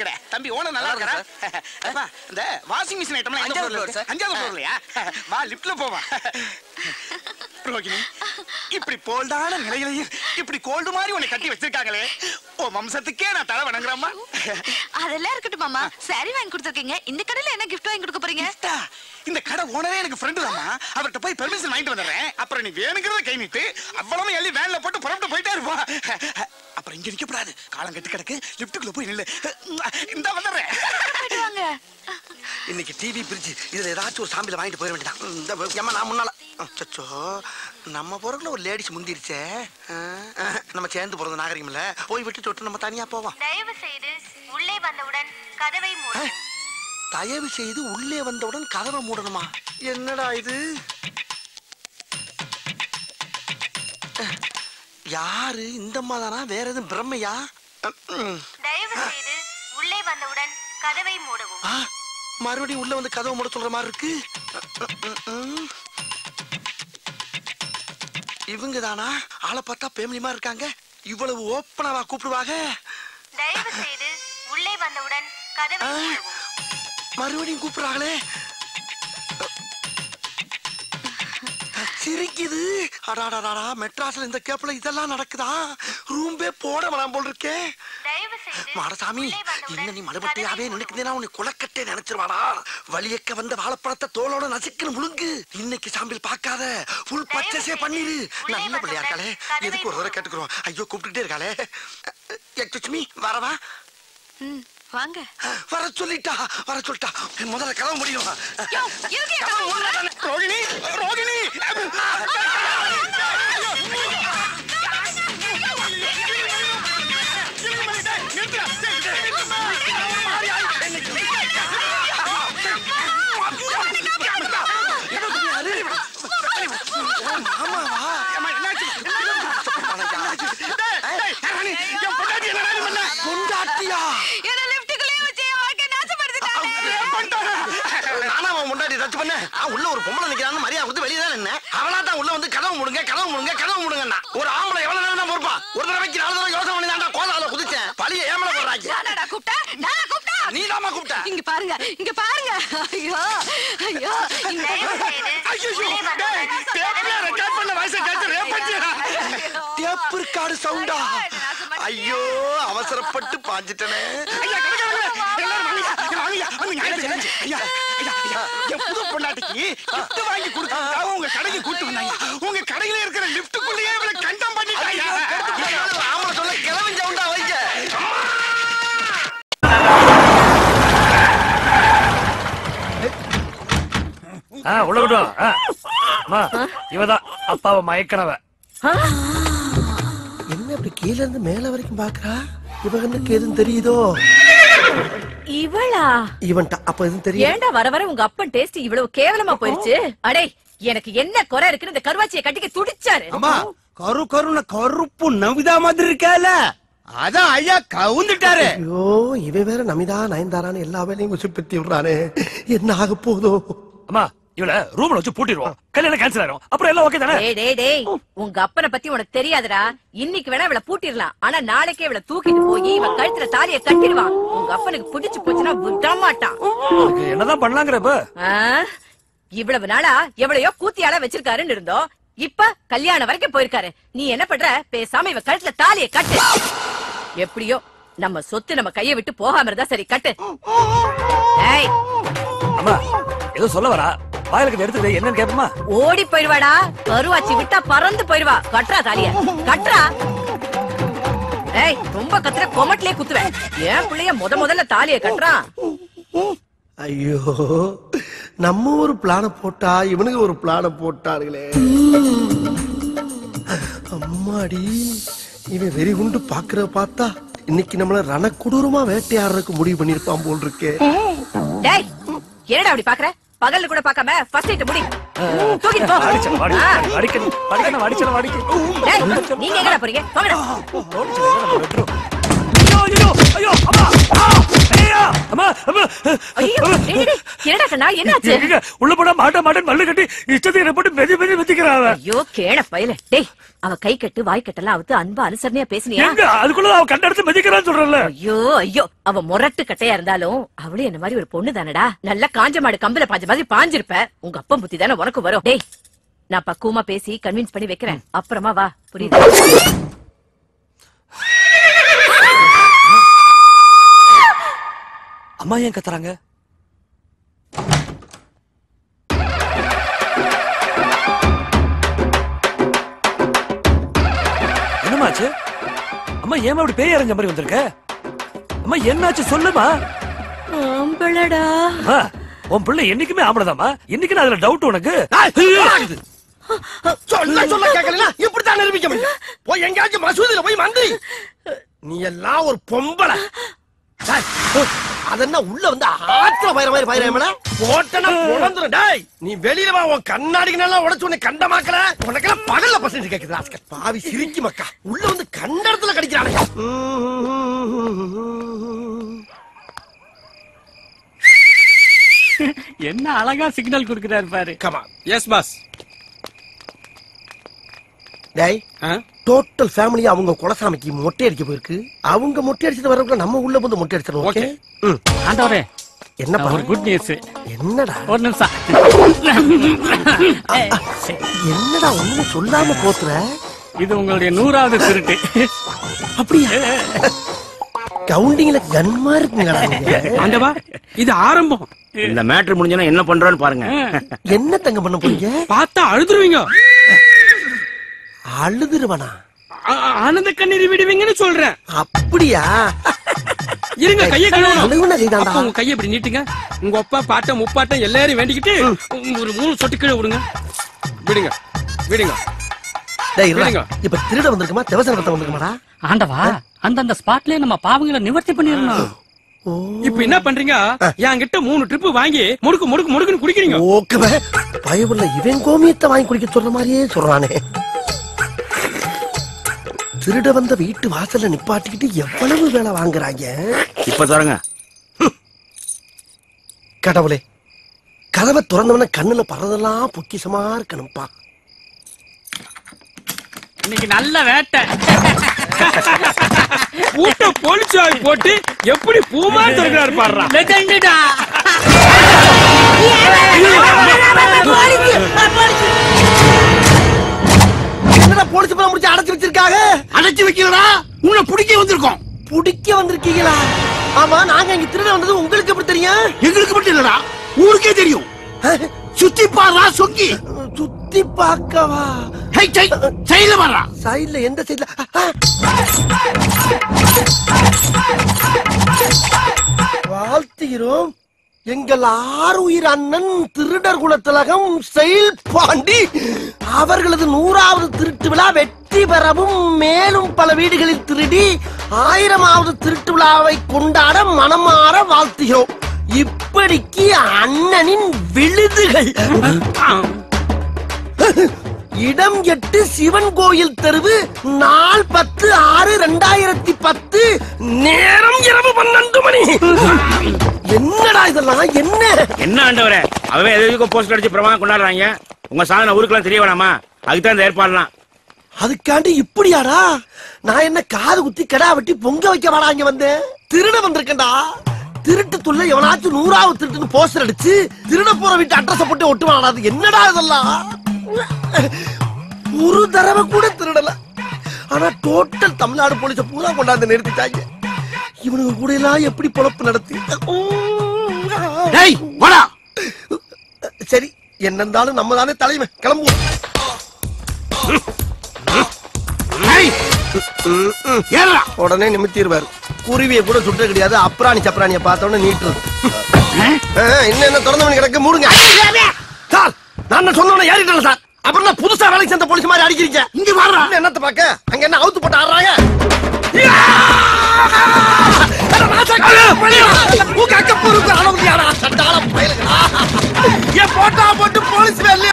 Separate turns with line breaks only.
கடை. தம்பி ஓனர் நல்லா இருக்கா? அப்பா இந்த வாஷிங் மிஷின் ஐட்டம்லாம் எங்க ஃப்ளோர் சார்? 5வது ஃப்ளோர்லயா? வா லிஃப்ட்ல போவா. ரோகிணி இப்படி போல்டான நிலையிலையும் இப்படி கோல்டு மாதிரி உன்னை கட்டி வச்சிருக்காங்களே, ஓ வம்சத்துக்கே நான் தலை வணங்குறேம்மா.
அதெல்லாம் இருக்கட்டும் மாமா. சாரி வாங்கி கொடுத்துருக்கீங்க. இந்த கடையில என்ன கிஃப்ட் வாங்கி கொடுக்க போறீங்க?
இந்த கடை ஓனரே எனக்கு ஃப்ரெண்டு தாம்மா. அவர்கிட்ட போய் பெர்மிஷன் வாங்கிட்டு வந்துடுறேன். அப்புறம் நீ வேணுங்கிறத கை நீட்டு அவ்வளவு எள்ளி வேன்ல போட்டு புறப்பட்டு போயிட்டே இருப்போம். அப்புறம் இங்க நிக்கப்படாது, காலம் கட்டி கிடக்கு. லிப்டுக்குள்ள போய் நில்லு. இந்த வந்துடுறேன்.
இன்னைக்கு டிவி பிரிட்ஜ் இதுல ஏதாச்சும் ஒரு சாம்பியில் வாங்கிட்டு போயிட வேண்டியதான். இந்த ஏமா நான் முன்னால சச்சோ நம்ம பொருட்கள் ஒரு லேடிஸ் முந்திருச்சே. நம்ம சேர்ந்து போறது நாகரிகம் இல்ல. போய் விட்டு தொட்டு நம்ம தனியா போவோம்.
தயவு செய்து உள்ளே வந்தவுடன் கதவை மூடு.
தயவு செய்து உள்ளே வந்தவுடன் கதவை மூடணுமா? என்னடா இது? யாரு இந்த மாதானா? வேற எதுவும் பிரம்மையா?
தயவு செய்து உள்ளே வந்தவுடன் கதவை மூடவும்.
மறுபடியும் உள்ள வந்து கதவை மூட சொல்ற மாதிரி இருக்கு. இவங்க தானா? ஆளை பார்த்தா பேமிலிமா இருக்காங்க. இவ்வளவு ஓப்பனாவா கூப்பிடுவாங்க?
தயவு செய்து உள்ளே வந்தவுடன் கதவை மூடவும்.
மறுபடியும் கூப்பிடுறாங்களே. சிரிக்குது. அடாடாடா, மெட்ராஸ்ல இந்த கேப்ல இதெல்லாம் நடக்குதா? ரூம்பே போட வேணாம் போல் இருக்கே. மாடசாமி, இன்னும் நீ மறுபடியாவே நினைக்கிறேன்னா உன்னை குலக்கட்டே நினைச்சிருவாடா. வலியக்க வந்த வாழைப்பழத்தை தோலோட நசுக்குன்னு முழுங்கு. இன்னைக்கு சாம்பிள் பார்க்காத, ஃபுல் பர்ச்சேஸே பண்ணிரு. நல்ல பிள்ளையா இருக்காளே, எதுக்கு ஒரு தடவை கேட்டுக்கிறோம். ஐயோ கூப்பிட்டுட்டே இருக்காளே. லட்சுமி வரவா?
வாங்க.
வர சொல்லிட்டா, வர சொல்லிட்டா. முதல்ல கதவு முடியும்.
ரோகிணி, ரோகிணி
உள்ள ஒரு பொம்பளை நிக்கிறான்னு மரியாதை கொடுத்து வெளியே தான் நின்ன. அவளா தான் உள்ள வந்து கதவு முடுங்க, கதவு முடுங்க, கதவு முடுங்கன்னா ஒரு ஆம்பளை எவ்வளவு நேரம் தான் பொறுப்பா? ஒரு தடவைக்கு 4 தடவை யோசனை பண்ணி தான்டா கோதால குதிச்சேன். பழிய ஏமல போடுறாங்க.
நானா கூப்பிட்டா? நானா கூப்பிட்டா?
நீ தாமா கூப்பிட்ட.
இங்க பாருங்க, இங்க பாருங்க. ஐயோ ஐயோ
ரெக்கார்ட் பண்ண வாய்ஸ் கேட்டு ரேப் பண்ணியா?
டேப் ரெக்கார்ட் சவுண்டா? ஐயோ அவசரப்பட்டு பாஞ்சிட்டனே.
ஐயா கரெக்ட்டா எல்லாரும் வாங்க ஐயா என் புது பொண்டாட்டிக்கு gift வாங்கி கொடுத்தா உங்க கடைக்கு கூட்டி வந்தாங்க. உங்க கடையில இருக்கிற லிஃப்ட்டுக்குள்ளேயே இவளை கண்டம் பண்ணிட்டாங்க.
ஆமா சொல்ல கிளவன் சவுண்டா வைக்க.
உள்ள விடுவோம். இவதான் அப்பாவை மயக்கனவ.
என்ன இப்படி கீழ இருந்து மேல வரைக்கும் பாக்குறா? இவனுக்கு எதுவும் தெரியுதோ?
இவளா?
இவன்ட்ட அப்ப எதுவும் தெரியும்?
ஏண்டா வர வர உங்க அப்பன் டேஸ்ட் இவ்வளவு கேவலமா போயிருச்சு? அடே எனக்கு என்ன குறை இருக்குன்னு இந்த கருவாச்சியை கட்டிக்க துடிச்சாரு.
அம்மா கரு கருன கருப்பு நமிதா மாதிரி இருக்கால, அதான் ஐயா கவுந்துட்டாரு.
ஐயோ இவன் வேற நமிதா நயன்தாரான்னு எல்லா வேலையும் உசுப்பத்தி விடுறானே, என்ன ஆக போதோ?
அம்மா இவள ரூம்ல வச்சு பூட்டிடுவோம். கல்யாணம் கேன்சல் ஆயிரும். அப்புறம் எல்லாம் ஓகே தானே?
டேய் உங்க அப்பனை பத்தி உனக்கு தெரியாதுடா. இன்னைக்கு வேணா இவள பூட்டிடலாம், ஆனா நாளைக்கே இவள தூக்கிட்டு போய் இவ கழுத்துல தாலியை கட்டிடுவான். உங்க அப்பனுக்கு பிடிச்சு போச்சுன்னா விட மாட்டான்.
என்னதான் பண்ணலாங்கிற? இப்ப
இவ்வளவு நாளா எவ்வளையோ கூத்தியால வச்சிருக்காருன்னு இருந்தோம். இப்ப கல்யாணம் வரைக்கும் போயிருக்காரு. நீ என்ன பண்ற? பேசாம இவ கழுத்துல தாலியை கட்டு. எப்படியோ நம்ம சொத்து நம்ம கையை விட்டு போகாம இருந்தா சரி, கட்டு.
அம்மா ஏதோ சொல்ல வரா, வாயிலுக்கு எடுத்து என்னன்னு கேப்பமா?
ஓடி போயிருவாடா. கருவாச்சி விட்டா பறந்து போயிருவா. கட்டுறா தாலிய, கட்டுறா. ஏய் ரொம்ப கத்துற கொமட்லயே குத்துவேன். ஏன் பிள்ளைய முதல்ல தாலிய கட்டுறான்.
ஐயோ நம்ம ஒரு பிளான போட்டா இவனுக்கு ஒரு பிளான போட்டார்களே. அம்மாடி இவன் வெறி குண்டு பாக்குற பார்த்தா இன்னைக்கு நம்மள ரணக்குடூரமா வேட்டையாடுறதுக்கு முடிவு பண்ணிருப்பான் போல் இருக்கே.
டேய் என்னடா அப்படி பாக்குற? பகல்ல கூட பார்க்காம ஃபர்ஸ்ட் நைட் முடி. தூக்கிட்டு போ. நீங்க எங்கடா போறீங்க? போங்கடா.
ஐயோ ஐயோ அம்மா, அம்மா
ஐயோ, டேய், டேய், என்னடா கண்ணா என்னாச்சு?
எங்க உள்ள போனா மாட்டேன்னு மல்லு கட்டி இஷ்டத்தை என்ன போட்டு மெதி மெதிக்கிறான்.
ஐயோ கேட பையல. டேய் அவ கை கட்டு வாய் கட்டெல்லாம் அவுத்து அன்பா அனுசரணையா பேசுனியா?
எங்க அதுக்குள்ள அவ கண்ட இடத்துல மெதிக்கிறான்னு சொல்றல.
ஐயோ அவ முரட்டு கட்டையா இருந்தாலும் அவளே என்ன மாதிரி ஒரு பொண்ணு தானடா. நல்லா காஞ்ச மாடு கம்பல பாஞ்ச மாதிரி பாஞ்சிருப்ப. உங்க அப்பா புத்தி தானே உனக்கு வரும். டேய் நான் பக்குவமா பேசி கன்வின்ஸ் பண்ணி வைக்கிறேன். அப்புறமா வா. புரியுது?
அம்மா ஏன் கத்துறாங்க? என்னமாச்சு? அம்மா ஏமா இப்படி பேய் அரைஞ்ச மாதிரி வந்திருக்க? அம்மா என்னாச்சு சொல்லுமா?
ஆம்பளடா.
உன் பிள்ளை என்னைக்குமே ஆம்பளதாமா? இன்னைக்கு அதுல டவுட் உனக்கு?
சொல்ல கேட்கல இப்படித்தான் நிரூபிக்க முடியும். போய் எங்கேயாச்சும் மசூதியில போய் மந்திரி. நீ எல்லாம் ஒரு பொம்பளை. அதென்ன உள்ள வந்து ஆத்திர பயிர மாதிரி பயிரமல போட்டனா பொளந்துரும். டேய் நீ வெளியில வா. உன் கண்ணாடிக்கு நல்லா உடைச்சு உன்னை கண்டமாக்கல. உனக்கெல்லாம் பகல்ல பசங்க கேக்குது. ராஸ்கல் பாவி சிரிக்கி மக்கா. உள்ள வந்து கண்ட இடத்துல கடிக்கிறானே.
என்ன அழகா சிக்னல் கொடுக்கிறாரு பாரு.
கமா.
Yes boss.
டேய் டோட்டல் ஃபேமிலி அவங்க குலசாமிக்கு மொட்டை அடிக்க போயிருக்கு. அவங்க மொட்டை அடிச்சிட்டு வரக்குள்ள நம்ம உள்ள வந்து மொட்டை அடிச்சிடணும். ஓகே
ஆண்டவரே
என்ன
ஒரு குட் நியூஸ்.
என்னடா
ஒரு நிமிஷம்.
என்னடா ஒண்ணு சொல்லாம போத்துற?
இது உங்களுடைய 100வது திருட்டு.
அப்படியா? கவுண்டிங்ல கன்மா இருக்குங்களா?
ஆண்டவா இது ஆரம்பம்.
இந்த மேட்ரு முடிஞ்சனா என்ன பண்றோன்னு பாருங்க.
என்ன தங்க பண்ண போறீங்க?
பார்த்தா அழுதுருவீங்க.
அழுதுருவனா?
ஆனந்த கண்ணீர் விடுவீங்கன்னு சொல்றேன்.
அப்படியா?
இருங்க கையை
கழுவுனா.
உங்க கையை இப்படி நீட்டுங்க. உங்க அப்பா பாட்டம் முப்பாட்டம் எல்லாரும் வேண்டிக்கிட்டு ஒரு 3 சொட்டு கீழே விடுங்க. விடுங்க விடுங்க.
இப்ப திருட வந்திருக்குமா தேவசனத்தை வந்திருக்குமாடா?
ஆண்டவா அந்த ஸ்பாட்லயே நம்ம பாவங்களை நிவர்த்தி பண்ணிடணும். இப்ப என்ன பண்றீங்க? என்கிட்ட 3 ட்ரிப் வாங்கி முடுக்குன்னு குடிக்கிறீங்க.
ஓகே பயவுள்ள இவன் கோமியத்தை வாங்கி குடிக்க சொல்ற மாதிரியே சொல்றானே. திருட வந்த வீட்டு வாசல்ல நிப்பாட்டிக்கிட்டு எவ்வளவு வேலை வாங்குறாங்க.
இப்ப தரங்க.
கடவுளே கதவை திறந்தவன கண்ணுல பறதெல்லாம் பொக்கிசமா இருக்கணும்பா.
இன்னைக்கு நல்ல வேட்டை. பூட்ட போலீசாய் போட்டு எப்படி பூமா திறக்கிறாரு பாருடா. லெஜெண்டடா.
என்னடா போலீஸ் பணம் முடிச்சு அடைச்சு வச்சிருக்காங்க?
அடைச்சு வைக்கலடா. உன்னை புடிக்க வந்திருக்கோம்.
புடிக்க வந்திருக்கீங்களா? ஆமா நாங்க இங்க திருட வந்தது உங்களுக்கு எப்படி தெரியும்?
எங்களுக்கு மட்டும் இல்லடா ஊருக்கே தெரியும். சுத்தி பாரா சொக்கி.
சுத்தி பார்க்கவா?
சைடுல பாரா.
சைடுல எந்த சைடுல? வாழ்த்துகிறோம் எங்கள் ஆருயிர் அண்ணன் திருடர் குலத்திலகம் செயல் பாண்டி அவர்களது 100வது திருட்டு விழா வெற்றி பெறவும் மேலும் பல வீடுகளில் திருடி 1000வது திருட்டு விழாவை கொண்டாட மனமாற வாழ்த்துகிறோம். இப்படிக்கு அண்ணனின் விழுதுகள். இடம் 8 சிவன் கோயில் தெருவு, நாள் 10/6/2010, நேரம் இரவு 12 மணி. என்னடா இதெல்லாம்?
என்ன ஆண்டவரே அவன் எதுக்கும் போஸ்ட் அடிச்சு பிரமாதம் கொண்டாடுறாங்க. உங்க சாதனை ஊருக்குலாம் தெரிய வேணாமா? அதுக்குதான் இந்த ஏற்பாடுலாம்.
அதுக்காண்டி இப்படியாடா? நான் என்ன காது குத்தி கடா வெட்டி பொங்க வைக்க வாடா இங்க வந்தேன். திருட வந்திருக்கேன்டா. திருட்டு துள்ள எவனாச்சும் 100வது திருட்டுன்னு போஸ்டர் அடிச்சு திருட போற வீட்டு அட்ரஸ் போட்டு ஒட்டுவாடா. அது என்னடா இதெல்லாம்? ஒரு தடவை கூட திருடல. ஆனா டோட்டல் தமிழ்நாடு போலீஸ பூரா கொண்டாந்து நிறுத்திட்டாங்க. இவனுக்கு கூட எல்லாம் எப்படி பொழப்பு நடத்தி? சரி என்ன இருந்தாலும் நம்ம தானே தலைமை. கிளம்புவோம். உடனே நிமித்திடுவாரு. குருவியை கூட சுற்ற கிடையாது. அப்ராணி சப்ராணியை பார்த்தோன்னு நீட்டுறது. என்ன திறந்தவனி கிடக்க மூடுங்க. சார் நான் சொன்னோன்னு ஏறிட்டேன் சார். அப்புறம் புதுசா வேலைக்கு சேர்ந்த போலீஸ் மாதிரி அடிக்கிறீங்க. இங்க வர்றா என்னத்தை பாக்க? அங்க என்ன அவுத்து போட்டு ஆடுறாங்க?